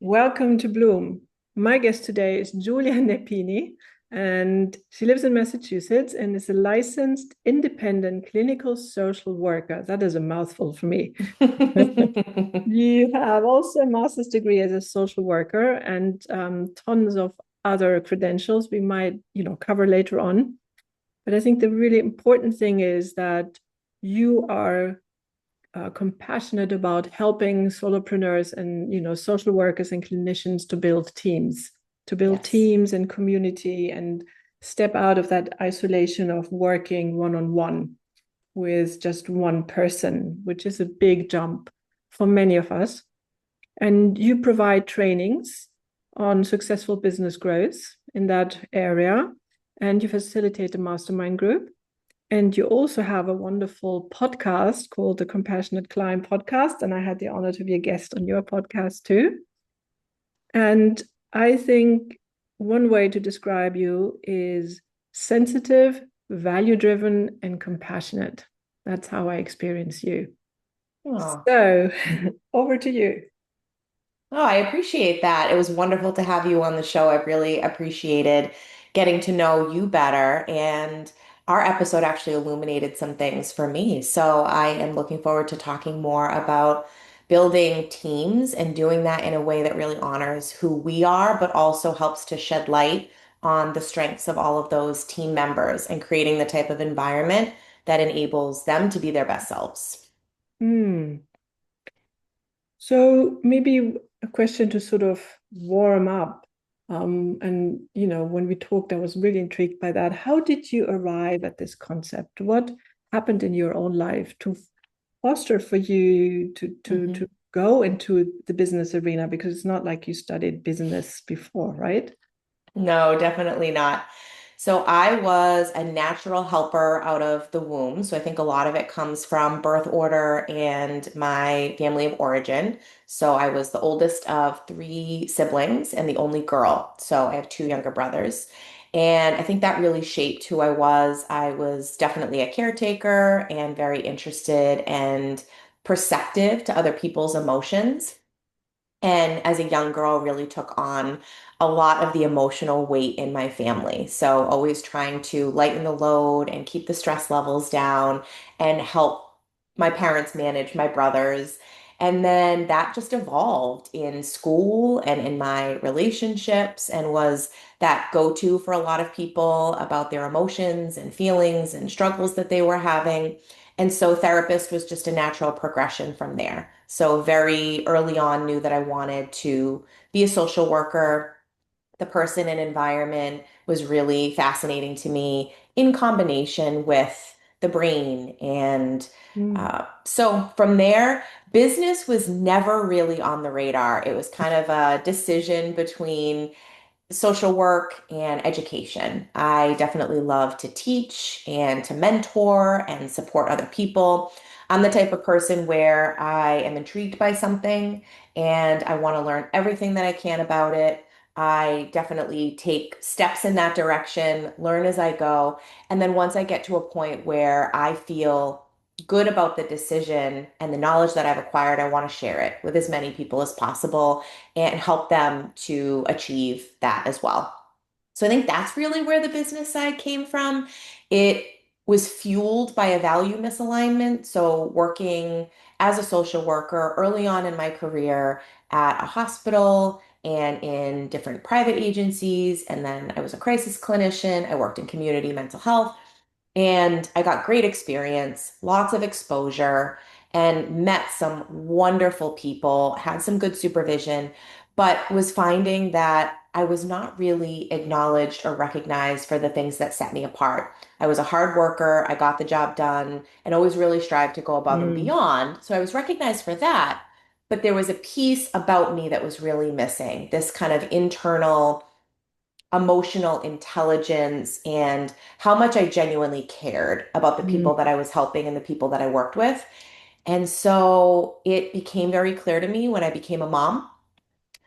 Welcome to Bloom. My guest today is Julia Nepini, and she lives in Massachusetts and is a licensed independent clinical social worker. That is a mouthful for me. You have also a master's degree as a social worker and tons of other credentials we might, cover later on. But I think the really important thing is that you are compassionate about helping solopreneurs and social workers and clinicians to build teams, Yes. and community, and step out of that isolation of working one-on-one with just one person, which is a big jump for many of us. And you provide trainings on successful business growth in that area, and you facilitate a mastermind group. And you also have a wonderful podcast called the Compassionate Climb Podcast. And I had the honor to be a guest on your podcast too. And I think one way to describe you is sensitive, value driven, and compassionate. That's how I experience you. Oh. So over to you. Oh, I appreciate that. It was wonderful to have you on the show. I really appreciated getting to know you better. And our episode actually illuminated some things for me. So I am looking forward to talking more about building teams and doing that in a way that really honors who we are, but also helps to shed light on the strengths of all of those team members and creating the type of environment that enables them to be their best selves. Hmm. So maybe a question to sort of warm up. And when we talked, I was really intrigued by that. How did you arrive at this concept? What happened in your own life to foster for you to go into the business arena? Because it's not like you studied business before, right? No, definitely not. So I was a natural helper out of the womb. So I think a lot of it comes from birth order and my family of origin. So I was the oldest of three siblings and the only girl. So I have two younger brothers. And I think that really shaped who I was. I was definitely a caretaker and very interested and perceptive to other people's emotions. And as a young girl, really took on a lot of the emotional weight in my family. So always trying to lighten the load and keep the stress levels down and help my parents manage my brothers. And then that just evolved in school and in my relationships and was that go-to for a lot of people about their emotions and feelings and struggles that they were having. And so therapist was just a natural progression from there. So very early on knew that I wanted to be a social worker. The person and environment was really fascinating to me in combination with the brain. And Mm. so from there, business was never really on the radar. It was kind of a decision between social work and education. I definitely love to teach and to mentor and support other people. I'm the type of person where I am intrigued by something and I want to learn everything that I can about it. I definitely take steps in that direction, learn as I go. And then once I get to a point where I feel good about the decision and the knowledge that I've acquired, I want to share it with as many people as possible and help them to achieve that as well. So I think that's really where the business side came from. It was fueled by a value misalignment. So working as a social worker early on in my career at a hospital and in different private agencies. And then I was a crisis clinician. I worked in community mental health. And I got great experience, lots of exposure, and met some wonderful people, had some good supervision, but was finding that I was not really acknowledged or recognized for the things that set me apart. I was a hard worker, I got the job done, and always really strived to go above and Mm. beyond. So I was recognized for that, but there was a piece about me that was really missing, this kind of internal emotional intelligence and how much I genuinely cared about the Mm. people that I was helping and the people that I worked with. And so it became very clear to me when I became a mom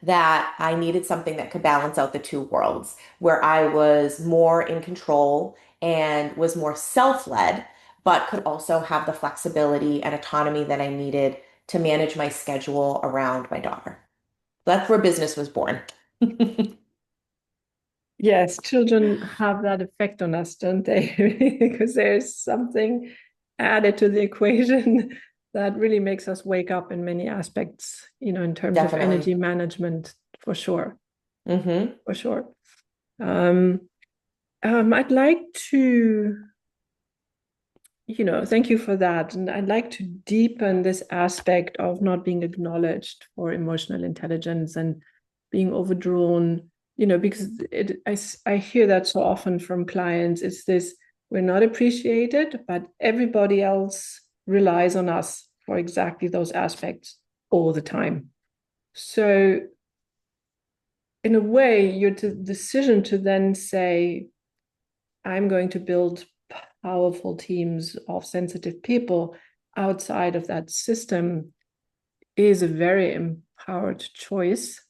that I needed something that could balance out the two worlds, where I was more in control and was more self-led, but could also have the flexibility and autonomy that I needed to manage my schedule around my daughter. That's where business was born. Yes, children have that effect on us, don't they? Because there's something added to the equation that really makes us wake up in many aspects, in terms of Definitely. energy management, for sure, Hmm. for sure. Um, I'd like to, thank you for that. And I'd like to deepen this aspect of not being acknowledged for emotional intelligence and being overdrawn, because I hear that so often from clients. It's this, we're not appreciated, but everybody else relies on us for exactly those aspects all the time. So, in a way, your decision to then say, I'm going to build powerful teams of sensitive people outside of that system is a very empowered choice,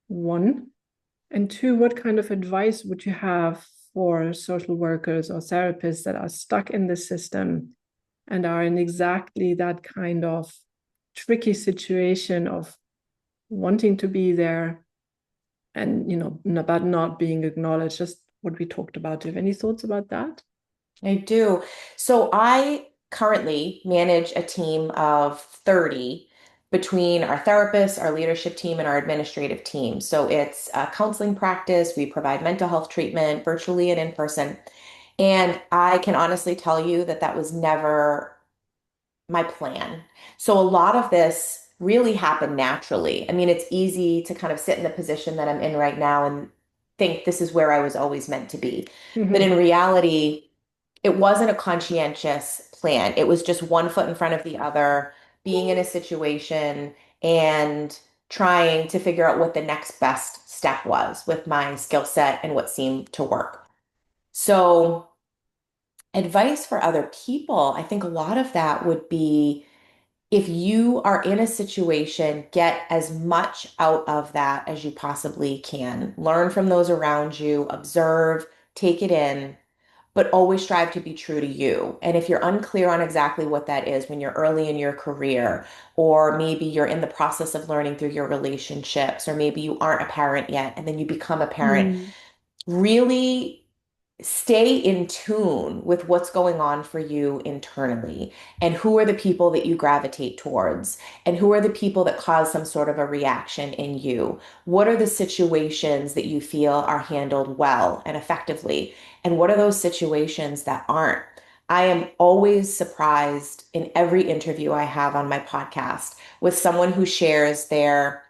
one. And two, what kind of advice would you have for social workers or therapists that are stuck in the system and are in exactly that kind of tricky situation of wanting to be there and, about not being acknowledged, just what we talked about. Do you have any thoughts about that? I do. So I currently manage a team of 30 between our therapists, our leadership team, and our administrative team. So it's a counseling practice. We provide mental health treatment virtually and in person. And I can honestly tell you that that was never my plan. So a lot of this really happened naturally. I mean, it's easy to kind of sit in the position that I'm in right now and think this is where I was always meant to be. But Mm-hmm. in reality, it wasn't a conscientious plan. It was just one foot in front of the other, being in a situation and trying to figure out what the next best step was with my skill set and what seemed to work. So, advice for other people, I think a lot of that would be if you are in a situation, get as much out of that as you possibly can. Learn from those around you, observe, take it in, but always strive to be true to you. And if you're unclear on exactly what that is when you're early in your career, or maybe you're in the process of learning through your relationships, or maybe you aren't a parent yet and then you become a parent, Mm. really stay in tune with what's going on for you internally and who are the people that you gravitate towards and who are the people that cause some sort of a reaction in you. What are the situations that you feel are handled well and effectively, and what are those situations that aren't? I am always surprised in every interview I have on my podcast with someone who shares their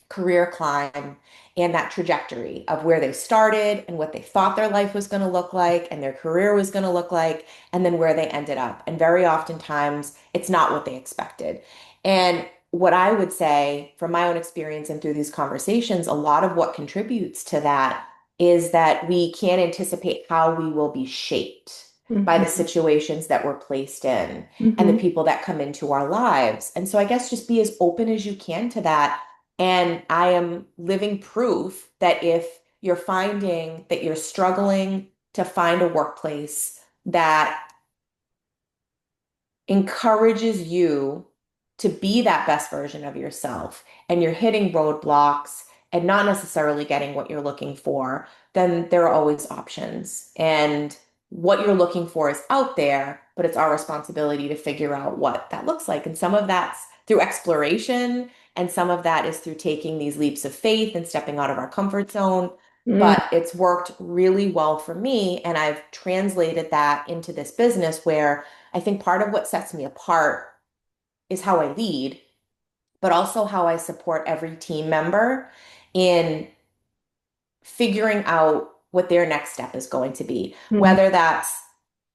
career climb and that trajectory of where they started and what they thought their life was going to look like and their career was going to look like, and then where they ended up. And very oftentimes, it's not what they expected. And what I would say from my own experience and through these conversations, a lot of what contributes to that is that we can't anticipate how we will be shaped by the Mm-hmm. situations that we're placed in and the Mm-hmm. people that come into our lives. And so I guess just be as open as you can to that, and I am living proof that if you're finding that you're struggling to find a workplace that encourages you to be that best version of yourself and you're hitting roadblocks and not necessarily getting what you're looking for, then there are always options. And what you're looking for is out there, but it's our responsibility to figure out what that looks like. And some of that's through exploration, and some of that is through taking these leaps of faith and stepping out of our comfort zone. Mm. But it's worked really well for me, and I've translated that into this business where I think part of what sets me apart is how I lead, but also how I support every team member in figuring out what their next step is going to be, Mm-hmm. whether that's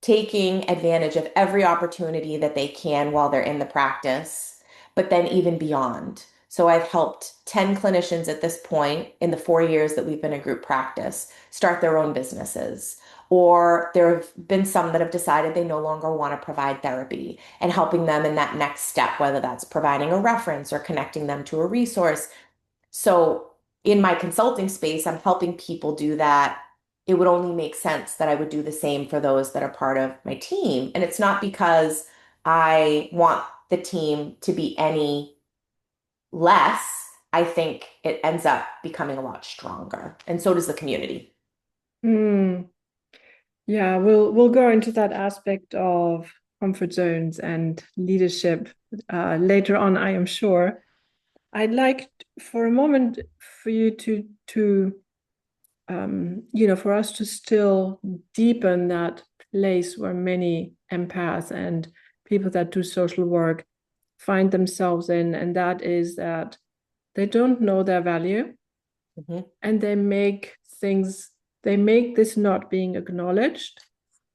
taking advantage of every opportunity that they can while they're in the practice, but then even beyond. So I've helped 10 clinicians at this point in the 4 years that we've been a group practice start their own businesses. Or there have been some that have decided they no longer want to provide therapy, and helping them in that next step, whether that's providing a reference or connecting them to a resource. So in my consulting space, I'm helping people do that. It would only make sense that I would do the same for those that are part of my team. And it's not because I want the team to be any less. I think it ends up becoming a lot stronger. And so does the community. Mm, yeah, we'll go into that aspect of comfort zones and leadership later on, I am sure. I'd like for a moment for you to for us to still deepen that place where many empaths and people that do social work find themselves in, and that is that they don't know their value Mhm. and they make this not being acknowledged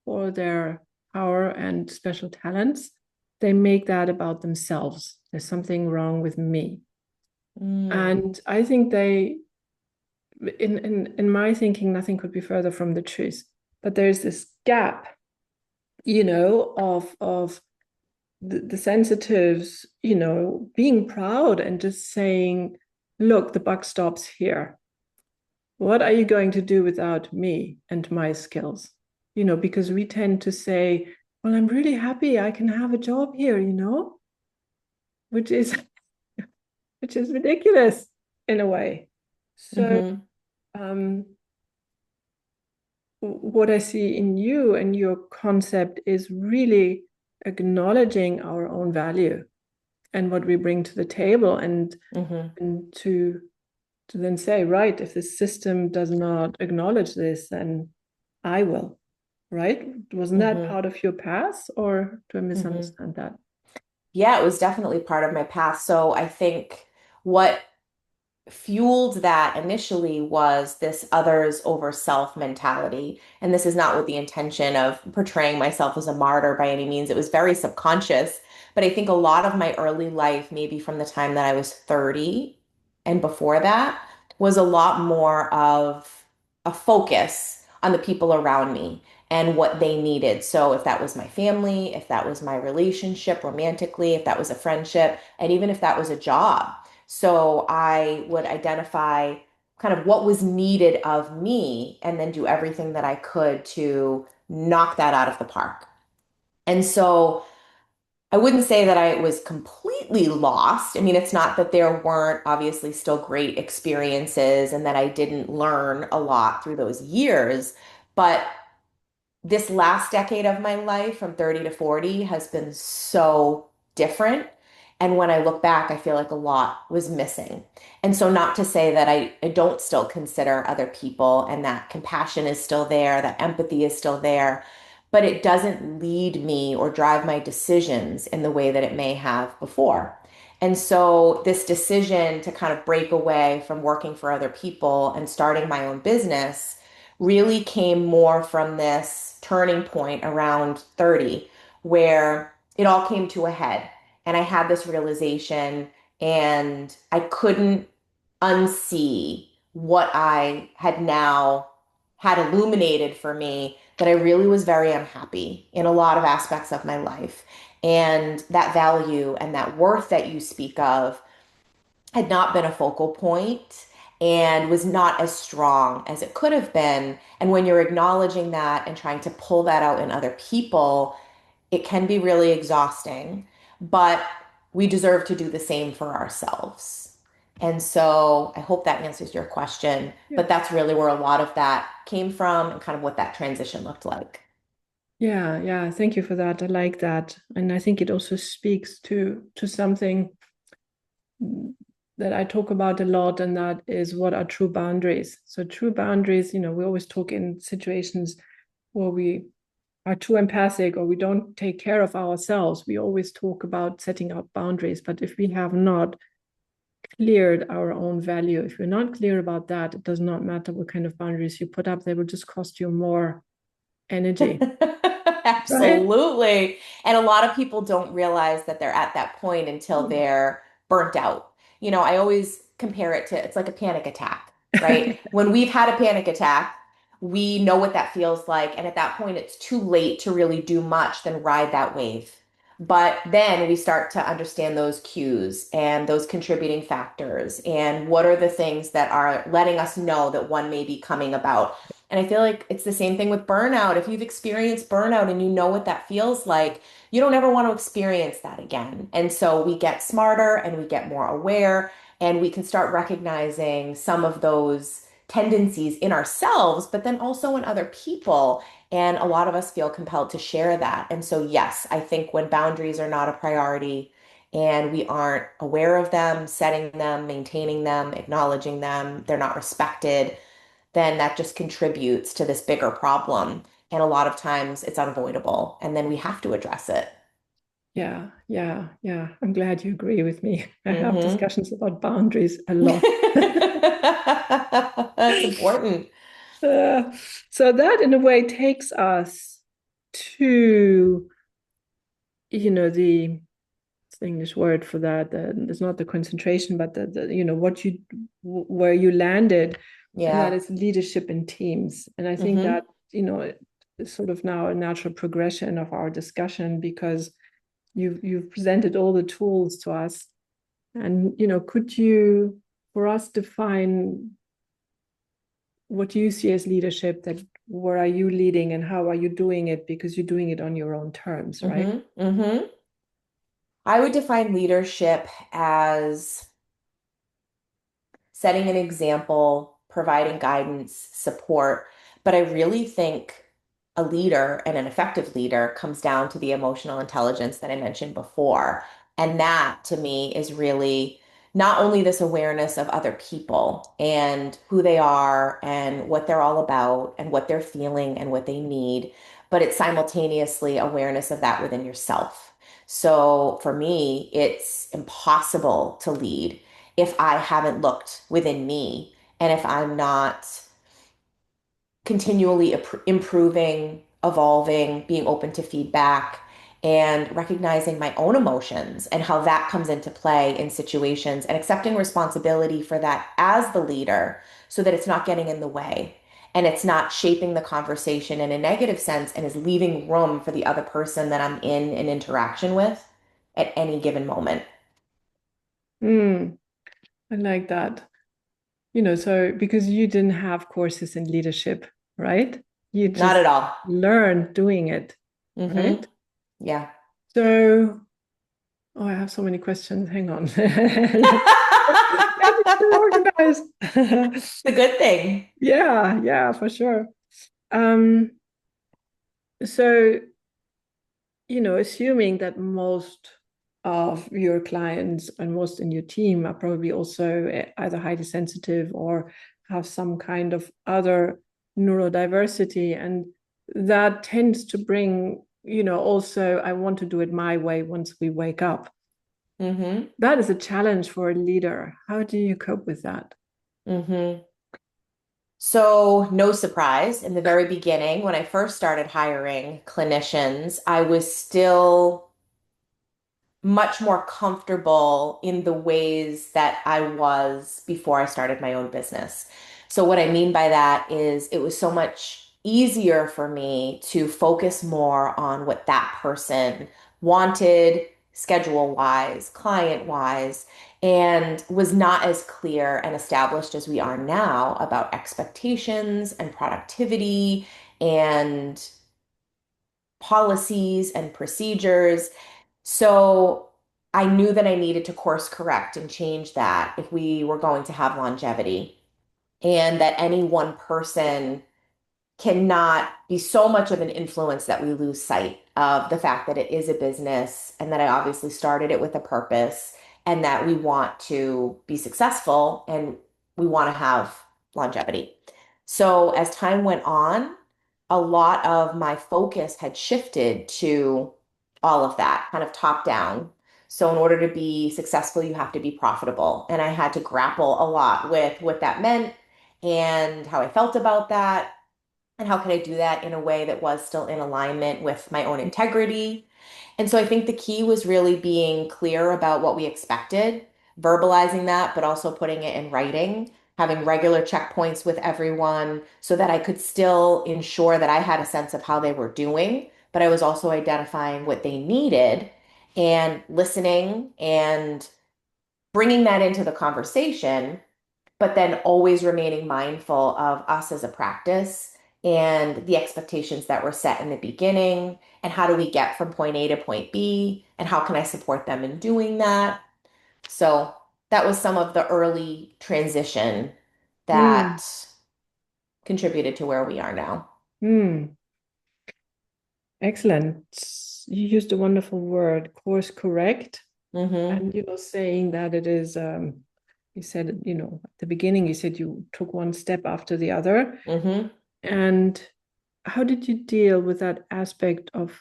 for their power and special talents. They make that about themselves. There's something wrong with me. Mm. And I think in my thinking, nothing could be further from the truth. But there's this gap, of the sensitives, being proud and just saying, look, the buck stops here. What are you going to do without me and my skills? Because we tend to say, well, I'm really happy I can have a job here, which is which is ridiculous in a way. So Hmm. um, what I see in you and your concept is really acknowledging our own value and what we bring to the table, and Hmm. to then say, right, if the system does not acknowledge this, then I will. Right? Wasn't that Hmm. part of your path, or do I Hmm. misunderstand that? Yeah, it was definitely part of my path. So I think what fueled that initially was this others over self mentality. And this is not with the intention of portraying myself as a martyr by any means. It was very subconscious. But I think a lot of my early life, maybe from the time that I was 30 and before that, was a lot more of a focus on the people around me and what they needed. So if that was my family, if that was my relationship romantically, if that was a friendship, and even if that was a job. So I would identify kind of what was needed of me and then do everything that I could to knock that out of the park. And so I wouldn't say that I was completely lost. I mean, it's not that there weren't obviously still great experiences and that I didn't learn a lot through those years, but this last decade of my life from 30 to 40 has been so different. And when I look back, I feel like a lot was missing. And so, not to say that I don't still consider other people and that compassion is still there, that empathy is still there, but it doesn't lead me or drive my decisions in the way that it may have before. And so, this decision to kind of break away from working for other people and starting my own business really came more from this turning point around 30 where it all came to a head and I had this realization and I couldn't unsee what I had now had illuminated for me that I really was very unhappy in a lot of aspects of my life. And that value and that worth that you speak of had not been a focal point and was not as strong as it could have been. And when you're acknowledging that and trying to pull that out in other people, it can be really exhausting, but we deserve to do the same for ourselves. And so I hope that answers your question, Yeah. but that's really where a lot of that came from and kind of what that transition looked like. Yeah, yeah. Thank you for that. I like that. And I think it also speaks to something that I talk about a lot, and that is what are true boundaries. So true boundaries, we always talk in situations where we are too empathic or we don't take care of ourselves. We always talk about setting up boundaries. But if we have not cleared our own value, if you're not clear about that, it does not matter what kind of boundaries you put up, they will just cost you more energy, right? Absolutely. And a lot of people don't realize that they're at that point until they're burnt out. I always compare it to it's like a panic attack, right? When we've had a panic attack, we know what that feels like. And at that point, it's too late to really do much than ride that wave. But then we start to understand those cues and those contributing factors and what are the things that are letting us know that one may be coming about. And I feel like it's the same thing with burnout. If you've experienced burnout and you know what that feels like, you don't ever want to experience that again. And so we get smarter and we get more aware. And we can start recognizing some of those tendencies in ourselves, but then also in other people. And a lot of us feel compelled to share that. And so, yes, I think when boundaries are not a priority and we aren't aware of them, setting them, maintaining them, acknowledging them, they're not respected, then that just contributes to this bigger problem. And a lot of times it's unavoidable. And then we have to address it. Yeah, yeah, yeah. I'm glad you agree with me. I have Hmm. discussions about boundaries a lot. That's important. Uh, so that in a way takes us to, the English word for that. It's not the concentration, but where you landed, and that Yeah. is leadership in teams. And I think that, Hmm. is sort of now a natural progression of our discussion because you've presented all the tools to us. And, could you, for us, define what you see as leadership, that where are you leading and how are you doing it, because you're doing it on your own terms, right? Hmm. I would define leadership as setting an example, providing guidance, support. But I really think a leader and an effective leader comes down to the emotional intelligence that I mentioned before. And that to me is really not only this awareness of other people and who they are and what they're all about and what they're feeling and what they need, but it's simultaneously awareness of that within yourself. So for me, it's impossible to lead if I haven't looked within me and if I'm not continually improving, evolving, being open to feedback, and recognizing my own emotions and how that comes into play in situations and accepting responsibility for that as the leader so that it's not getting in the way and it's not shaping the conversation in a negative sense and is leaving room for the other person that I'm in an interaction with at any given moment. Mm, I like that. So because you didn't have courses in leadership, right? You Not just at all. learned doing it, Hmm. right? Yeah. So, oh, I have so many questions. Hang on. Let me organize. It's a good thing. Yeah, yeah, for sure. Um, so, assuming that most of your clients and most in your team are probably also either highly sensitive or have some kind of other neurodiversity, and that tends to bring, also, I want to do it my way once we wake up. Hmm. That is a challenge for a leader. How do you cope with that? Hmm. So, no surprise, in the very beginning, when I first started hiring clinicians, I was still much more comfortable in the ways that I was before I started my own business. So, what I mean by that is it was so much easier for me to focus more on what that person wanted, schedule wise, client wise, and was not as clear and established as we are now about expectations and productivity and policies and procedures. So I knew that I needed to course correct and change that if we were going to have longevity, and that any one person cannot be so much of an influence that we lose sight of the fact that it is a business and that I obviously started it with a purpose and that we want to be successful and we want to have longevity. So as time went on, a lot of my focus had shifted to all of that kind of top down. So in order to be successful, you have to be profitable. And I had to grapple a lot with what that meant and how I felt about that and how could I do that in a way that was still in alignment with my own integrity? And so I think the key was really being clear about what we expected, verbalizing that, but also putting it in writing, having regular checkpoints with everyone so that I could still ensure that I had a sense of how they were doing, but I was also identifying what they needed and listening and bringing that into the conversation, but then always remaining mindful of us as a practice and the expectations that were set in the beginning and how do we get from point A to point B and how can I support them in doing that. So, that was some of the early transition Mm, that contributed to where we are now. mm. Excellent. You used a wonderful word, course correct. Mm-hmm. And, saying that it is, you said, at the beginning, you said you took one step after the other. Mm-hmm. And how did you deal with that aspect of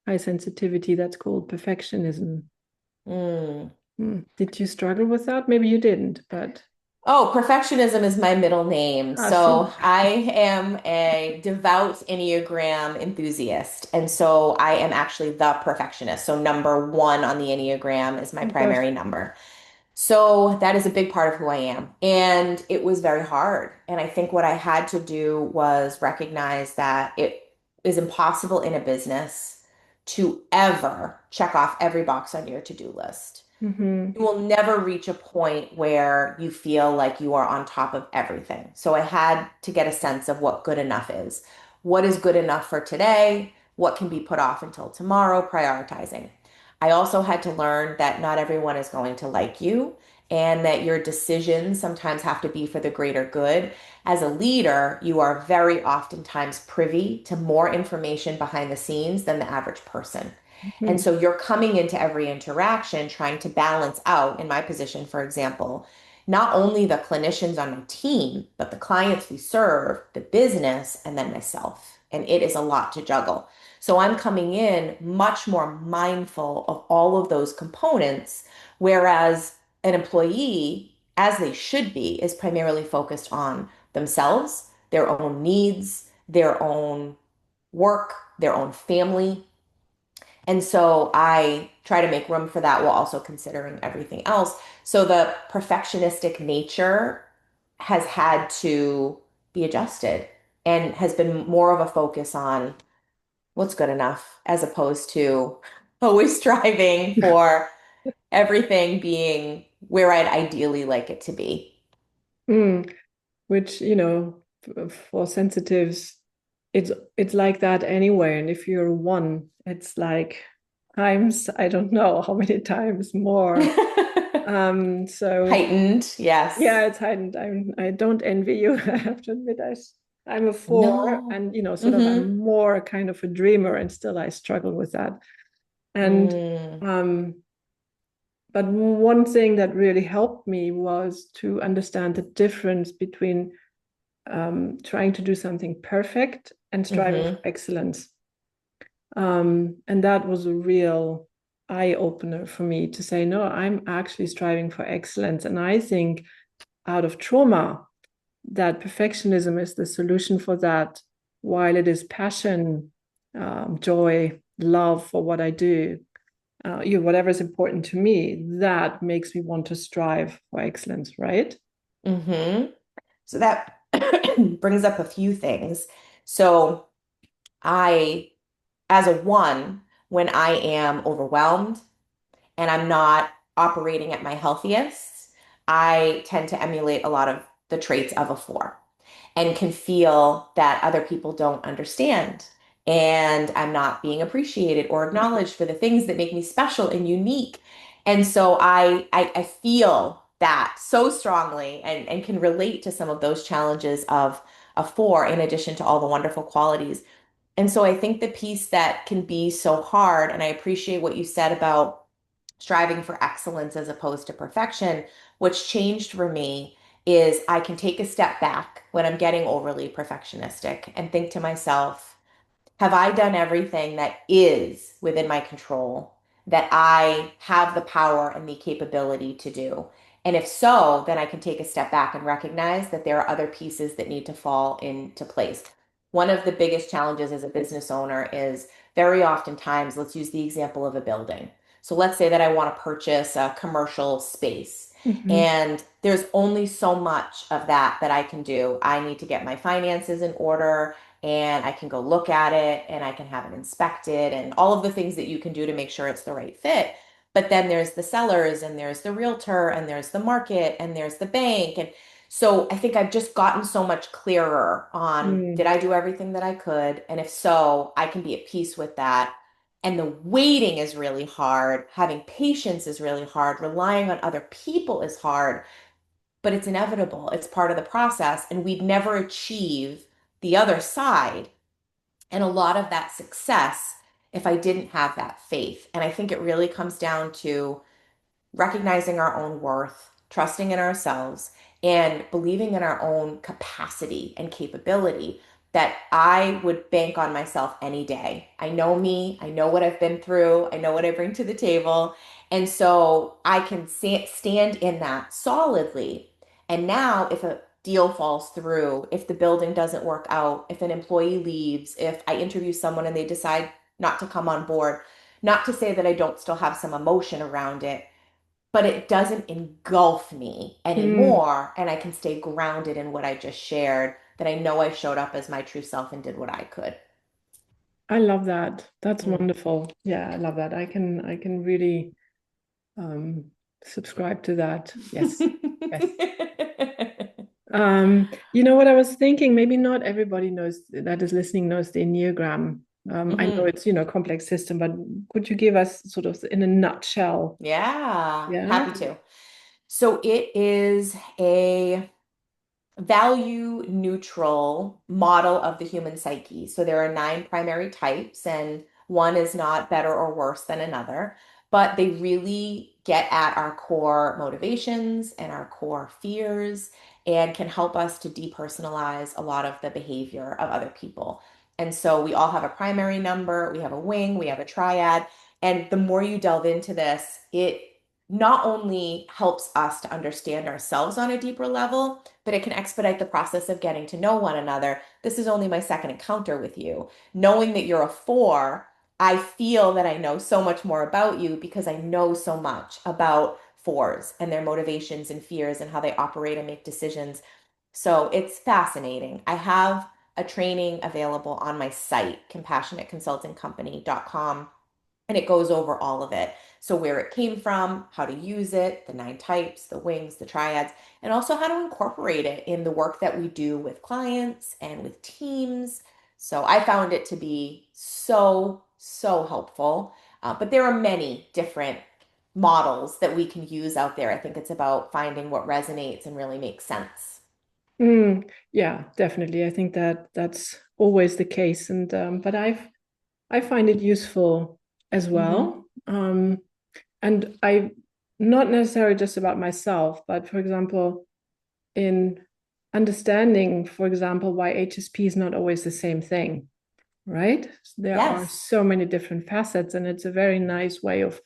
high sensitivity that's called perfectionism? Mm. Did you struggle with that? Maybe you didn't, but Oh, perfectionism is my middle name. see. So I am a devout Enneagram enthusiast. And so I am actually the perfectionist. So number one on the Enneagram is my Oh gosh. primary number. So that is a big part of who I am. And it was very hard. And I think what I had to do was recognize that it is impossible in a business to ever check off every box on your to-do list. Mm-hmm. You will never reach a point where you feel like you are on top of everything. So I had to get a sense of what good enough is. What is good enough for today? What can be put off until tomorrow? Prioritizing. I also had to learn that not everyone is going to like you and that your decisions sometimes have to be for the greater good. As a leader, you are very oftentimes privy to more information behind the scenes than the average person. And Mm-hmm. so you're coming into every interaction trying to balance out, in my position, for example, not only the clinicians on my team, but the clients we serve, the business, and then myself. And it is a lot to juggle. So I'm coming in much more mindful of all of those components, whereas an employee, as they should be, is primarily focused on themselves, their own needs, their own work, their own family. And so I try to make room for that while also considering everything else. So the perfectionistic nature has had to be adjusted and has been more of a focus on what's good enough as opposed to always striving for everything being where I'd ideally like it to be. Mm. Which, for sensitives, it's like that anyway. And if you're one, it's like times, I don't know how many times more. So Heightened, yes. yeah, it's heightened. I don't envy you. I have to admit, I'm a four, No. and sort of Mm-hmm. I'm more kind of a dreamer, and still I struggle with that. And Mm. um, but one thing that really helped me was to understand the difference between trying to do something perfect and striving for Mm-hmm. excellence. And that was a real eye opener for me to say, no, I'm actually striving for excellence. And I think out of trauma, that perfectionism is the solution for that, while it is passion, joy, love for what I do. Whatever is important to me, that makes me want to strive for excellence, right? Mm-hmm. So that brings up a few things. So I, as a one, when I am overwhelmed and I'm not operating at my healthiest, I tend to emulate a lot of the traits of a four and can feel that other people don't understand. And I'm not being appreciated or acknowledged for the things that make me special and unique. And so I feel that so strongly and can relate to some of those challenges of a four, in addition to all the wonderful qualities. And so I think the piece that can be so hard, and I appreciate what you said about striving for excellence as opposed to perfection, what's changed for me is I can take a step back when I'm getting overly perfectionistic and think to myself, have I done everything that is within my control that I have the power and the capability to do? And if so, then I can take a step back and recognize that there are other pieces that need to fall into place. One of the biggest challenges as a business owner is very oftentimes, let's use the example of a building. So let's say that I want to purchase a commercial space. Mm-hmm. And there's only so much of that I can do. I need to get my finances in order and I can go look at it and I can have it inspected and all of the things that you can do to make sure it's the right fit. But then there's the sellers and there's the realtor and there's the market and there's the bank. And so I think I've just gotten so much clearer on did Mm. I do everything that I could? And if so, I can be at peace with that And the waiting is really hard. Having patience is really hard. Relying on other people is hard, but it's inevitable. It's part of the process. And we'd never achieve the other side and a lot of that success if I didn't have that faith. And I think it really comes down to recognizing our own worth, trusting in ourselves, and believing in our own capacity and capability that I would bank on myself any day. I know me, I know what I've been through, I know what I bring to the table. And so I can stand in that solidly. And now, if a deal falls through, if the building doesn't work out, if an employee leaves, if I interview someone and they decide not to come on board, not to say that I don't still have some emotion around it, but it doesn't engulf me Mm, anymore. And I can stay grounded in what I just shared, that I know I showed up as my true self and did what I could. I love that. That's Mm. wonderful. Yeah, I love that. I can really um, subscribe to that. Yes. Yes. You know what I was thinking? Maybe not everybody knows that is listening knows the Enneagram. I know Hmm. it's, a complex system, but could you give us sort of in a nutshell? Yeah, Yeah. happy to. So it is a value neutral model of the human psyche. So there are nine primary types, and one is not better or worse than another, but they really get at our core motivations and our core fears and can help us to depersonalize a lot of the behavior of other people. And so we all have a primary number, we have a wing, we have a triad. And the more you delve into this, it not only helps us to understand ourselves on a deeper level, but it can expedite the process of getting to know one another. This is only my second encounter with you. Knowing that you're a four, I feel that I know so much more about you because I know so much about fours and their motivations and fears and how they operate and make decisions. So it's fascinating. I have a training available on my site, compassionateconsultingcompany.com, and it goes over all of it. So, where it came from, how to use it, the nine types, the wings, the triads, and also how to incorporate it in the work that we do with clients and with teams. So, I found it to be so, so helpful. But there are many different models that we can use out there. I think it's about finding what resonates and really makes sense. Yeah, definitely. I think that that's always the case, and but I find it useful as Hmm. well. And I not necessarily just about myself, but for example, in understanding, for example, why HSP is not always the same thing, right? There are Yes. so many different facets, and it's a very nice way of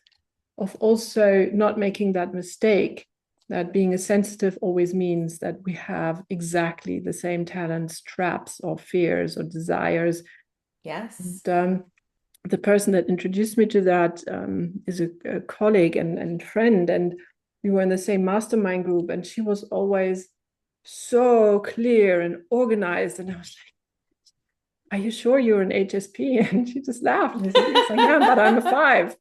also not making that mistake that being a sensitive always means that we have exactly the same talents, traps, or fears or desires. Yes. And, the person that introduced me to that is a colleague and friend, and we were in the same mastermind group, and she was always so clear and organized, and I was like, "Are you sure you're an HSP?" And she just laughed and she said, "Yes, I am, but I'm a five."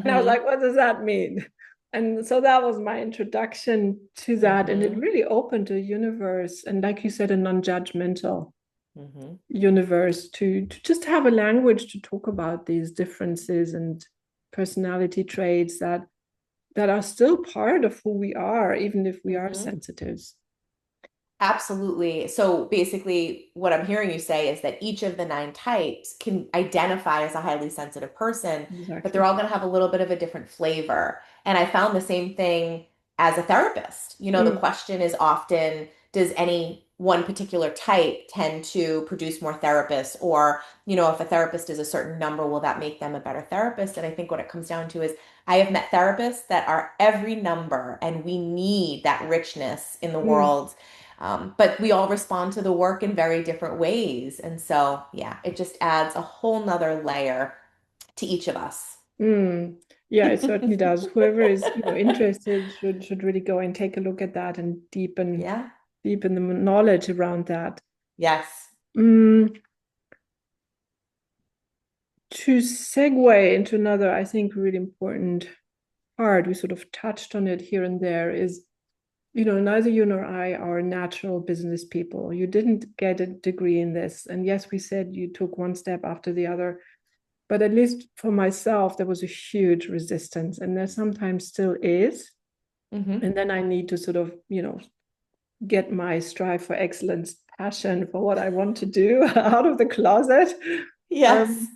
And I was Hmm. like, "What does that mean?" And so that was my introduction to that, and it Hmm. really opened a universe, and like you said, a non-judgmental Hmm. universe to just have a language to talk about these differences and personality traits that are still part of who we are, even if we are Hmm. sensitives. Absolutely. So basically, what I'm hearing you say is that each of the nine types can identify as a highly sensitive person, but they're Exactly. all going to have a little bit of a different flavor. And I found the same thing as a therapist. The Mm, question is often, does any one particular type tend to produce more therapists? Or, if a therapist is a certain number, will that make them a better therapist? And I think what it comes down to is I have met therapists that are every number, and we need that richness in the mm, world, but we all respond to the work in very different ways. And so, yeah, it just adds a whole nother layer to each of us. mm. Yeah, it certainly does. Whoever is, interested should really go and take a look at that and Yeah. deepen the knowledge around that. Yes. Mm, to segue into another, I think, really important part, we sort of touched on it here and there, is neither you nor I are natural business people. You didn't get a degree in this. And yes, we said you took one step after the other. but at least for myself, there was a huge resistance, and there sometimes still is. Hmm. And then I need to sort of, get my strive for excellence passion for what I want to do out of the closet. Yes.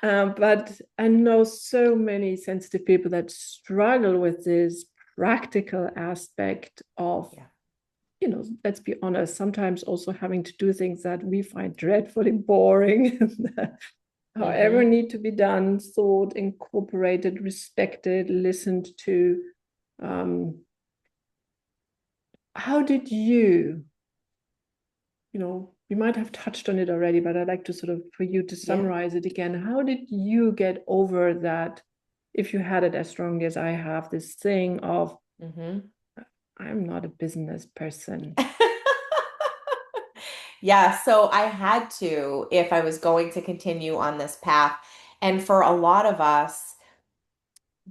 Um, but I know so many sensitive people that struggle with this practical aspect of, Yeah. let's be honest, sometimes also having to do things that we find dreadfully boring, however Hmm. need to be done, thought, incorporated, respected, listened to. Um, how did you might have touched on it already, but I'd like to sort of for you to Yeah. summarize it again. How did you get over that, if you had it as strongly as I have, this thing of, Hmm. I'm not a business person? Yeah, so I had to if I was going to continue on this path. And for a lot of us,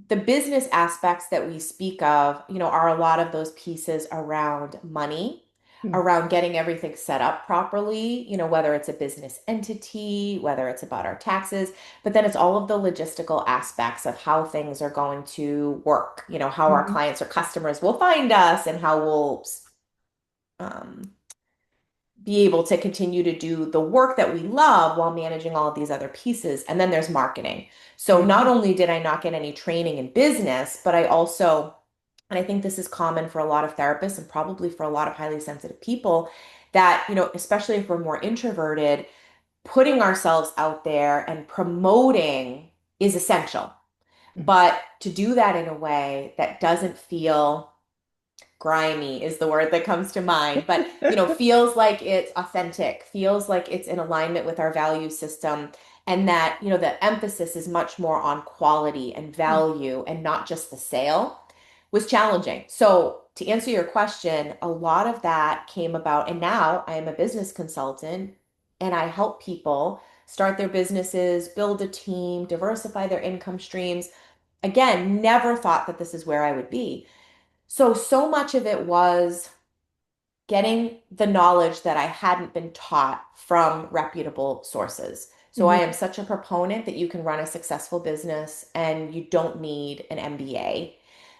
the business aspects that we speak of, are a lot of those pieces around money, Mm. around getting everything set up properly, whether it's a business entity, whether it's about our taxes, but then it's all of the logistical aspects of how things are going to work, how our Mhm. clients or customers will find us and how we'll um, be able to continue to do the work that we love while managing all of these other pieces. And then there's marketing. So not Mhm. only did I not get any training in business, but I also, and I think this is common for a lot of therapists and probably for a lot of highly sensitive people, that, especially if we're more introverted, putting ourselves out there and promoting is essential. Mhm. But to do that in a way that doesn't feel grimy is the word that comes to mind, but feels like it's authentic, feels like it's in alignment with our value system, and that, the emphasis is much more on quality and value and not just the sale was challenging. So, to answer your question, a lot of that came about, and now I am a business consultant and I help people start their businesses, build a team, diversify their income streams. Again, never thought that this is where I would be. So much of it was getting the knowledge that I hadn't been taught from reputable sources. So I am Mhm. such a proponent that you can run a successful business and you don't need an MBA,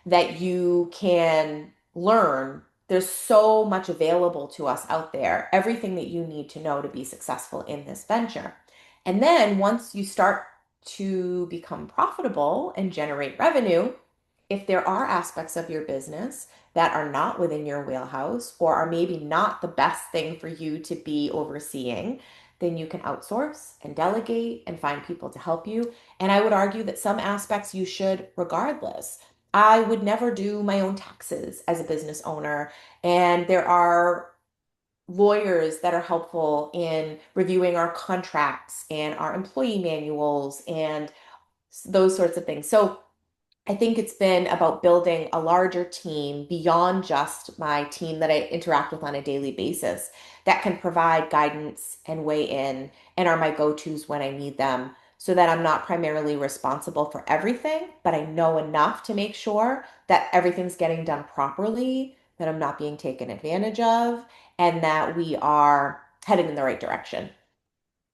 that you can learn. There's so much available to us out there, everything that you need to know to be successful in this venture. And then once you start to become profitable and generate revenue, if there are aspects of your business that are not within your wheelhouse or are maybe not the best thing for you to be overseeing, then you can outsource and delegate and find people to help you. And I would argue that some aspects you should regardless. I would never do my own taxes as a business owner. And there are lawyers that are helpful in reviewing our contracts and our employee manuals and those sorts of things. So I think it's been about building a larger team beyond just my team that I interact with on a daily basis that can provide guidance and weigh in and are my go-tos when I need them so that I'm not primarily responsible for everything, but I know enough to make sure that everything's getting done properly, that I'm not being taken advantage of, and that we are headed in the right direction.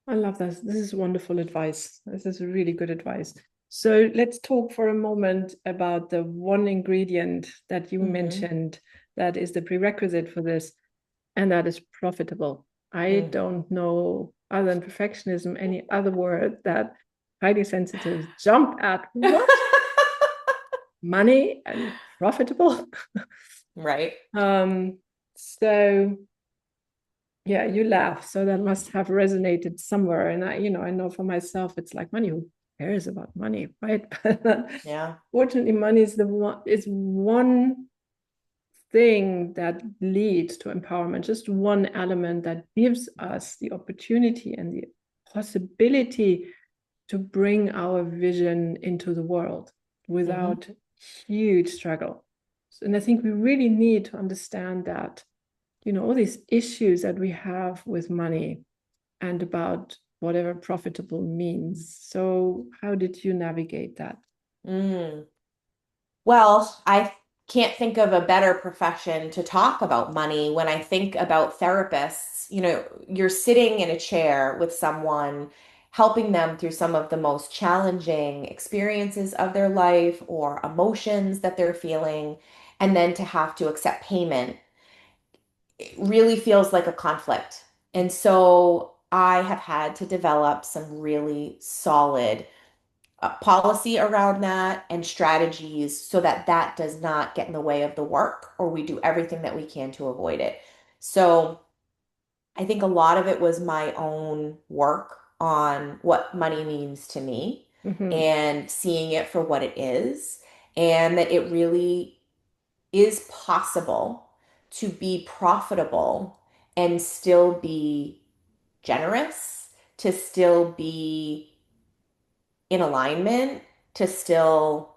I love this. This is wonderful advice. This is really good advice. So let's talk for a moment about the one ingredient that you Hmm. mentioned that is the prerequisite for this, and that is profitable. I don't know, other than perfectionism, any other word that highly sensitives jump at. What? Money and profitable? Right. So yeah, you laugh. So that must have resonated somewhere. And I know for myself, it's like money. Who cares about money, right? But Yeah. fortunately, money is one thing that leads to empowerment, just one element that gives us the opportunity and the possibility to bring our vision into the world Hmm. without huge struggle. And I think we really need to understand that, all these issues that we have with money and about whatever profitable means. So, how did you navigate that? Mm. Well, I can't think of a better profession to talk about money. When I think about therapists, you're sitting in a chair with someone helping them through some of the most challenging experiences of their life or emotions that they're feeling, and then to have to accept payment, it really feels like a conflict. And so I have had to develop some really solid policy around that and strategies so that that does not get in the way of the work, or we do everything that we can to avoid it. So I think a lot of it was my own work on what money means to me Hmm. and seeing it for what it is, and that it really is possible to be profitable and still be generous, to still be in alignment, to still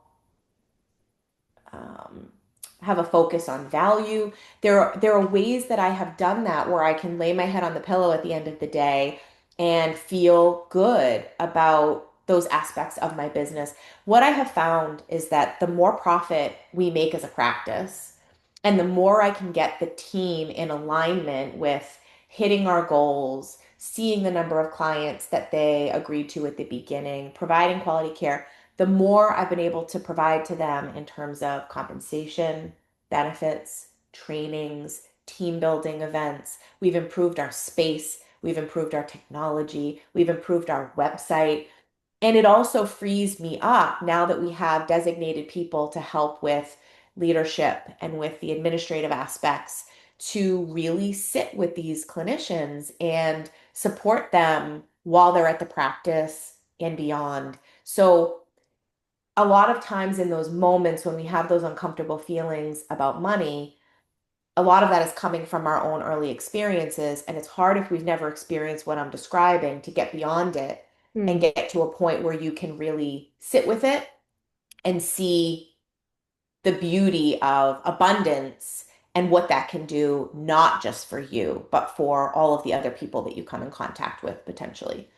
um, have a focus on value. There are ways that I have done that where I can lay my head on the pillow at the end of the day and feel good about those aspects of my business. What I have found is that the more profit we make as a practice, and the more I can get the team in alignment with hitting our goals, seeing the number of clients that they agreed to at the beginning, providing quality care, the more I've been able to provide to them in terms of compensation, benefits, trainings, team building events. We've improved our space, we've improved our technology, we've improved our website. And it also frees me up now that we have designated people to help with leadership and with the administrative aspects to really sit with these clinicians and support them while they're at the practice and beyond. So a lot of times in those moments when we have those uncomfortable feelings about money, a lot of that is coming from our own early experiences. And it's hard if we've never experienced what I'm describing to get beyond it and Mm. get to a point where you can really sit with it and see the beauty of abundance and what that can do, not just for you, but for all of the other people that you come in contact with potentially.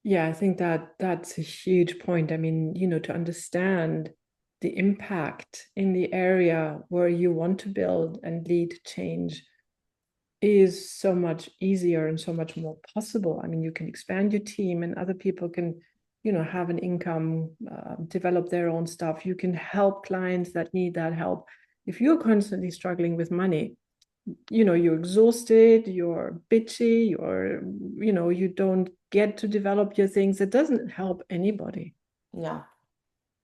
Yeah, I think that that's a huge point. I mean, to understand the impact in the area where you want to build and lead change is so much easier and so much more possible. I mean, you can expand your team and other people can, have an income, develop their own stuff. You can help clients that need that help. If you're constantly struggling with money, you're exhausted, you're bitchy, you don't get to develop your things. It doesn't help anybody. Yeah.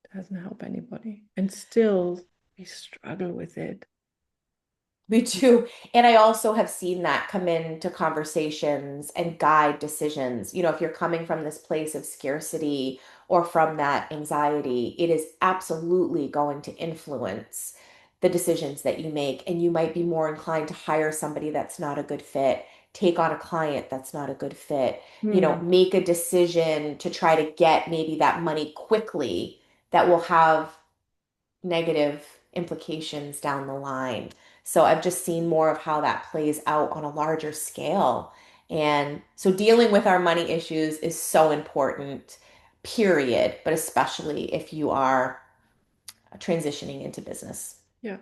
It doesn't help anybody. And still we struggle with it. Me too. And I also have seen that come into conversations and guide decisions. If you're coming from this place of scarcity or from that anxiety, it is absolutely going to influence the decisions that you make. And you might be more inclined to hire somebody that's not a good fit, take on a client that's not a good fit, Hmm. make a decision to try to get maybe that money quickly that will have negative implications down the line. So I've just seen more of how that plays out on a larger scale. And so dealing with our money issues is so important, period, but especially if you are transitioning into business. Yeah.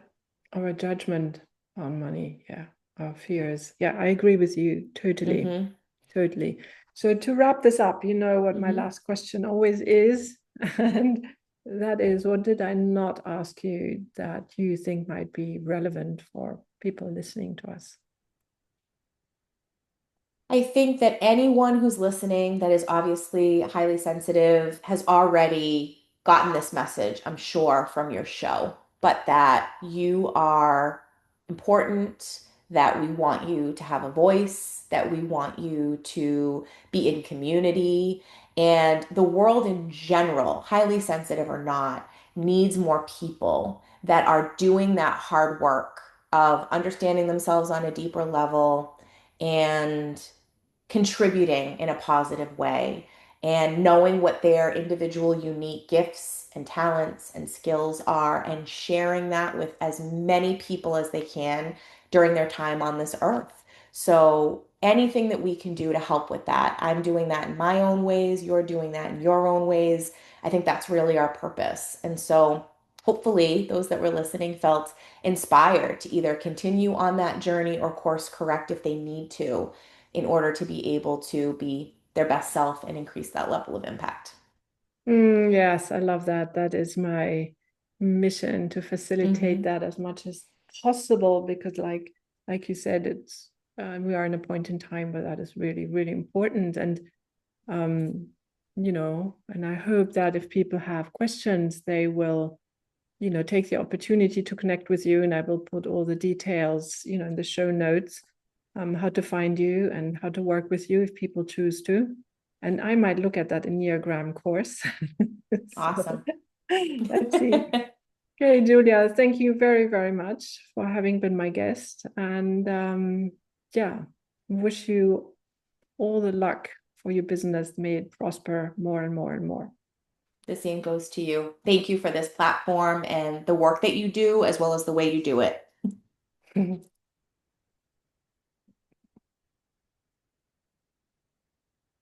Or a judgment on money. Yeah. Our fears. Yeah, I agree with you totally. Mm-hmm. Totally. So to wrap this up, you know what my Mm-hmm. last question always is, and that is, what did I not ask you that you think might be relevant for people listening to us? I think that anyone who's listening that is obviously highly sensitive has already gotten this message, I'm sure, from your show, but that you are important, that we want you to have a voice, that we want you to be in community, and the world in general, highly sensitive or not, needs more people that are doing that hard work of understanding themselves on a deeper level and contributing in a positive way and knowing what their individual unique gifts and talents and skills are and sharing that with as many people as they can during their time on this earth. So anything that we can do to help with that, I'm doing that in my own ways, you're doing that in your own ways. I think that's really our purpose. And so hopefully those that were listening felt inspired to either continue on that journey or course correct if they need to in order to be able to be their best self and increase that level of impact. Yes, I love that. That is my mission, to facilitate Hmm. that as much as possible, because like you said, it's we are in a point in time where that is really, really important. And um, and I hope that if people have questions, they will, take the opportunity to connect with you, and I will put all the details, in the show notes, how to find you and how to work with you if people choose to. And I might look at that Enneagram course. So Awesome. let's see. Okay, Julia, thank you very, very much for having been my guest. And yeah, wish you all the luck for your business. May it prosper more and more and more. The same goes to you. Thank you for this platform and the work that you do, as well as the way you do it.